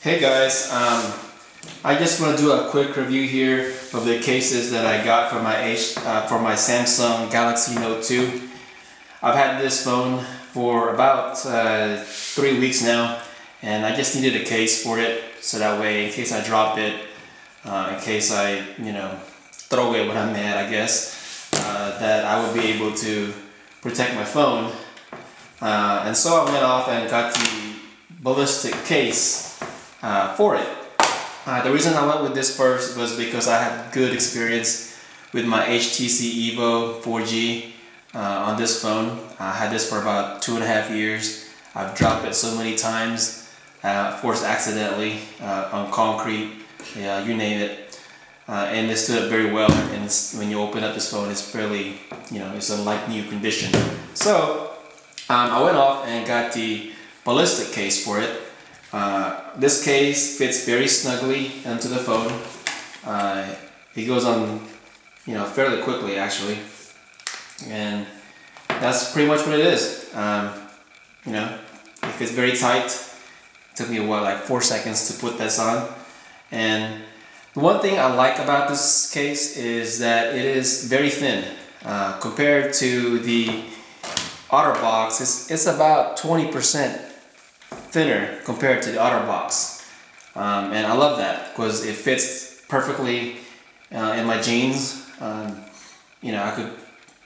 Hey guys, I just want to do a quick review here of the cases that I got for my Samsung Galaxy Note 2. I've had this phone for about 3 weeks now, and I just needed a case for it, so that way in case I drop it, in case I throw it when I'm mad, I guess, that I would be able to protect my phone. And so I went off and got the ballistic case for it. The reason I went with this first was because I had good experience with my HTC Evo 4G on this phone. I had this for about 2.5 years. I've dropped it so many times, of course accidentally, on concrete, you name it. And it stood up very well, and when you open up this phone, it's fairly, it's in like new condition. So I went off and got the ballistic case for it. This case fits very snugly into the phone. It goes on, fairly quickly actually, and that's pretty much what it is. It fits very tight. It took me like 4 seconds to put this on, and the one thing I like about this case is that it is very thin compared to the otterbox. It's about 20% thinner compared to the otterbox, and I love that because it fits perfectly in my jeans. I could,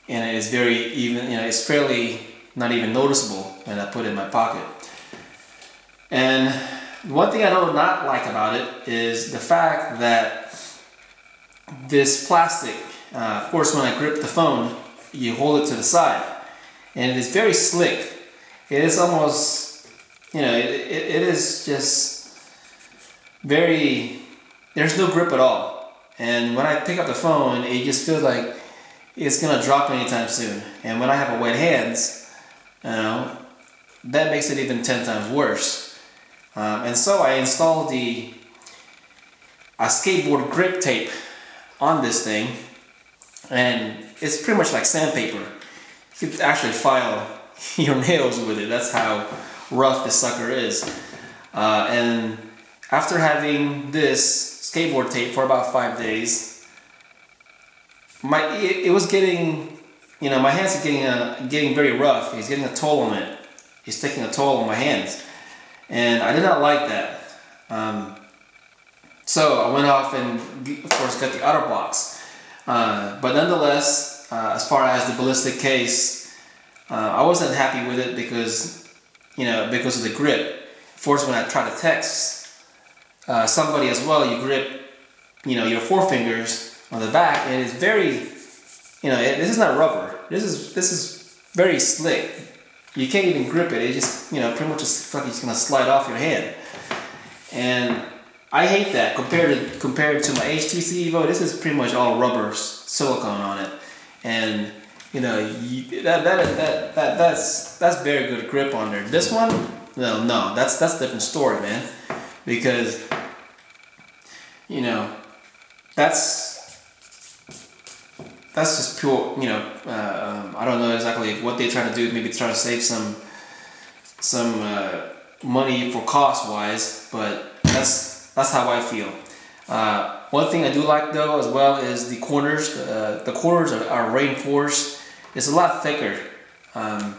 and it's very even. It's fairly not even noticeable when I put it in my pocket. And one thing I do not like about it is the fact that this plastic, of course, when I grip the phone, you hold it to the side, and it is very slick. It is almost, it is just very, there's no grip at all. And when I pick up the phone, it just feels like it's gonna drop anytime soon. And when I have wet hands, that makes it even 10 times worse. And so I installed a skateboard grip tape on this thing, and it's pretty much like sandpaper. You could actually file your nails with it. That's how rough this sucker is. And after having this skateboard tape for about 5 days, it was getting, my hands are getting very rough. It's getting a toll on it. It's taking a toll on my hands, and I did not like that. So I went off and of course got the otterbox. But nonetheless, as far as the ballistic case, I wasn't happy with it because of the grip. Of course, when I try to text somebody as well, you grip, your forefingers on the back, and it's very, this is not rubber. This is very slick. You can't even grip it. It just, pretty much just like it's gonna slide off your hand. And I hate that compared to my HTC Evo. This is pretty much all rubber, silicone on it, and that's very good grip on there. This one, no, that's a different story, man, because that's just pure, I don't know exactly what they're trying to do. Maybe trying to save some money for cost wise, but that's how I feel. One thing I do like though as well is the corners. The corners are reinforced. It's a lot thicker on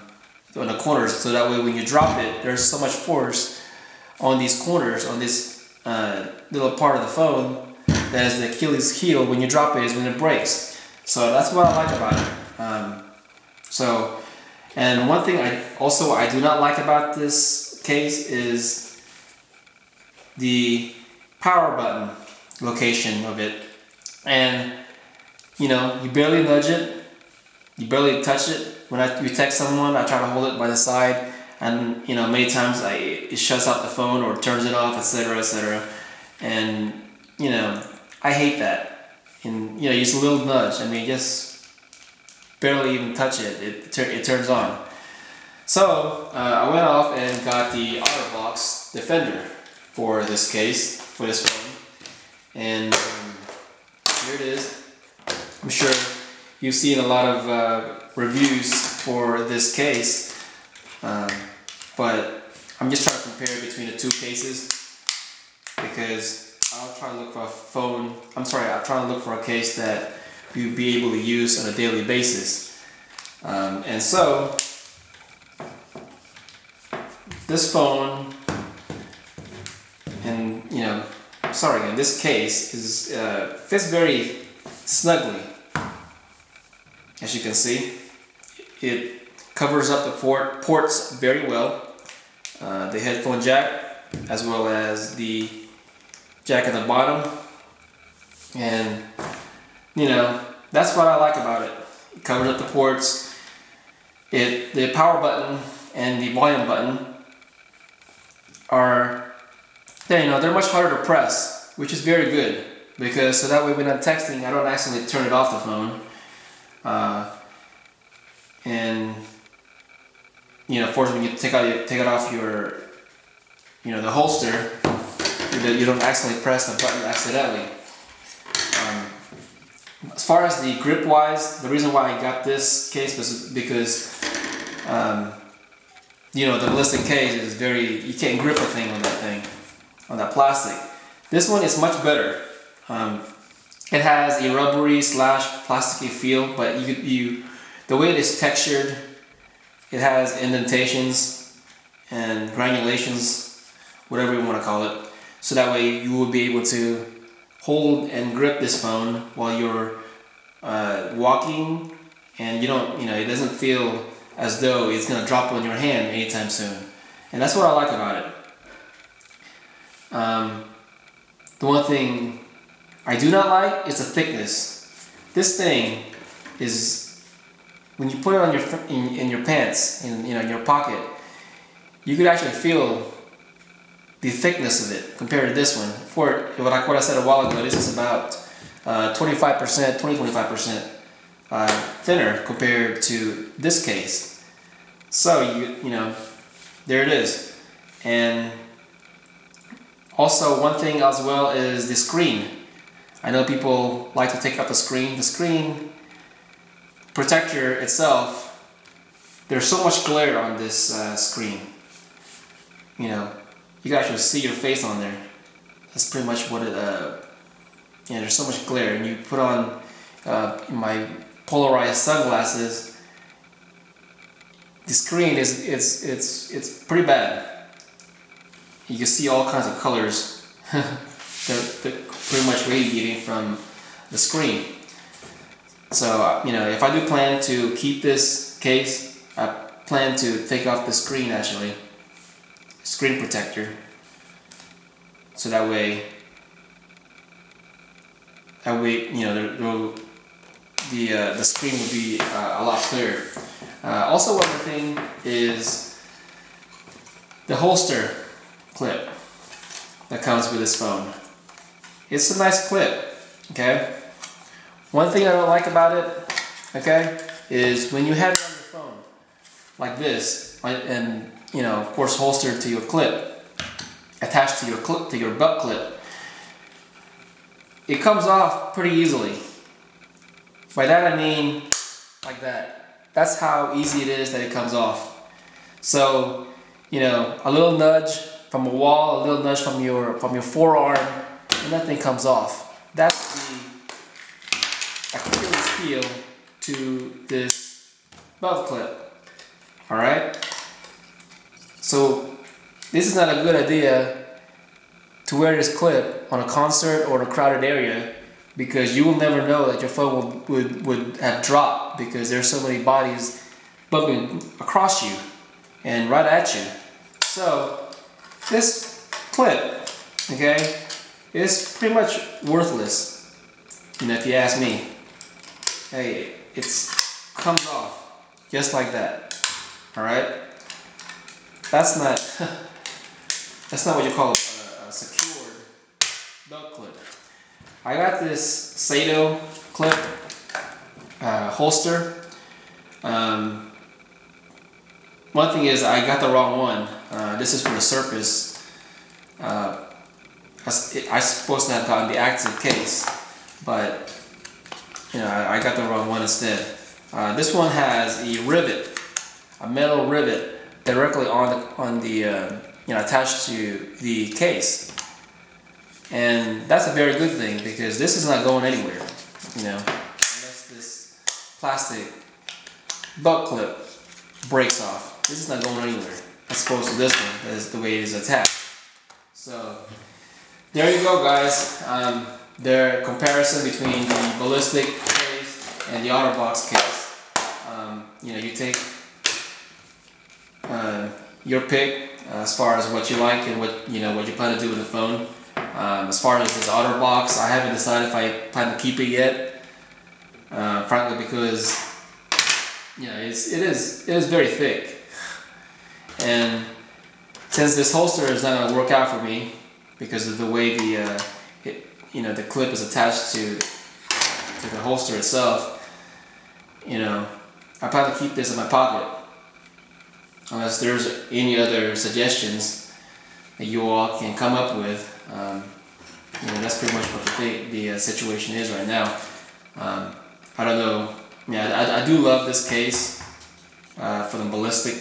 the corners, so that way when you drop it, there's so much force on these corners, on this little part of the phone that is the Achilles heel. When you drop it is when it breaks. So that's what I like about it. And one thing I do not like about this case is the power button location of it. And you barely nudge it, you barely touch it. When you text someone, I try to hold it by the side, and many times it shuts off the phone or turns it off, etc., etc. And I hate that. And just a little nudge. I mean, just barely even touch it. It turns on. So I went off and got the otterbox Defender for this case, for this phone, and here it is. I'm sure you've seen a lot of reviews for this case, but I'm just trying to compare between the two cases. because I'll try to look for a phone. I'm trying to look for a case that you'd be able to use on a daily basis. And so this phone and this case is fits very snugly. As you can see, it covers up the ports very well. The headphone jack, as well as the jack at the bottom, and that's what I like about it. It covers up the ports. The power button and the volume button are they're much harder to press, which is very good, because so that way when I'm texting, I don't accidentally turn it off the phone. And of course, when you take it off your the holster, you don't accidentally press the button accidentally. As far as the grip wise, the reason why I got this case was because the ballistic case is you can't grip a thing on that plastic. This one is much better. It has a rubbery / plasticky feel, but the way it is textured, it has indentations and granulations, whatever you want to call it, so that way you will be able to hold and grip this phone while you're walking, and it doesn't feel as though it's going to drop on your hand anytime soon. And that's what I like about it. The one thing I do not like is the thickness. This thing is, when you put it on in your pants, in your pocket, you could actually feel the thickness of it compared to this one. For what I said a while ago, this is about 20-25% thinner compared to this case. So there it is. And also one thing as well is the screen. I know people like to take out the screen. The screen protector itself, there's so much glare on this screen. You can actually see your face on there. That's pretty much what it. There's so much glare, and you put on my polarized sunglasses. The screen it's pretty bad. You can see all kinds of colors. They're pretty much radiating from the screen. So if I do plan to keep this case, I plan to take off the screen screen protector, so that way the screen will be a lot clearer. Also, one other thing is the holster clip that comes with this phone. It's a nice clip, okay? One thing I don't like about it, okay, is when you have it on your phone like this, and of course holstered to your clip, attached to your belt clip, it comes off pretty easily. By that I mean like that. That's how easy it is that it comes off. So a little nudge from a wall, a little nudge from your forearm, and that thing comes off. That's the Achilles heel to this belt clip. Alright? So this is not a good idea to wear this clip on a concert or in a crowded area, because you will never know that your phone would have dropped, because there's so many bodies bumping across you and right at you. So this clip, okay, is pretty much worthless, if you ask me. Hey, it comes off just like that. All right, that's not what you call a secured belt clip. I got this Sato clip holster. One thing is I got the wrong one. This is for the Surface. I'm supposed to have gotten the active case, but I got the wrong one instead. This one has a rivet, a metal rivet directly on the attached to the case. And that's a very good thing, because this is not going anywhere, you know, unless this plastic belt clip breaks off. This is not going anywhere, as opposed to this one, that is the way it is attached. So there you go, guys. The comparison between the ballistic case and the otterbox case. You know, you take your pick as far as what you like and what you plan to do with the phone. As far as this otterbox, I haven't decided if I plan to keep it yet. Frankly, because you know, it is very thick, and since this holster is not going to work out for me because of the way the clip is attached to the holster itself, you know, I plan to keep this in my pocket unless there's any other suggestions that you all can come up with. You know, that's pretty much what the situation is right now. I don't know. Yeah, I do love this case for the ballistic,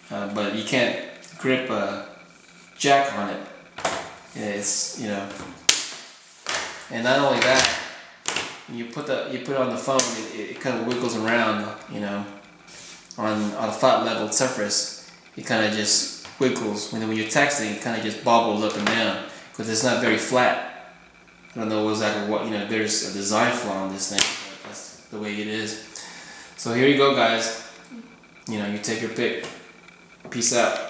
but you can't grip a jack on it. It's, you know, and not only that, when you put it on the phone, it kind of wiggles around, you know, on a flat level surface. It kind of just wiggles. When you're texting, it kind of just bobbles up and down because it's not very flat. I don't know exactly what, you know, there's a design flaw on this thing, but that's the way it is. So here you go, guys. You know, you take your pick. Peace out.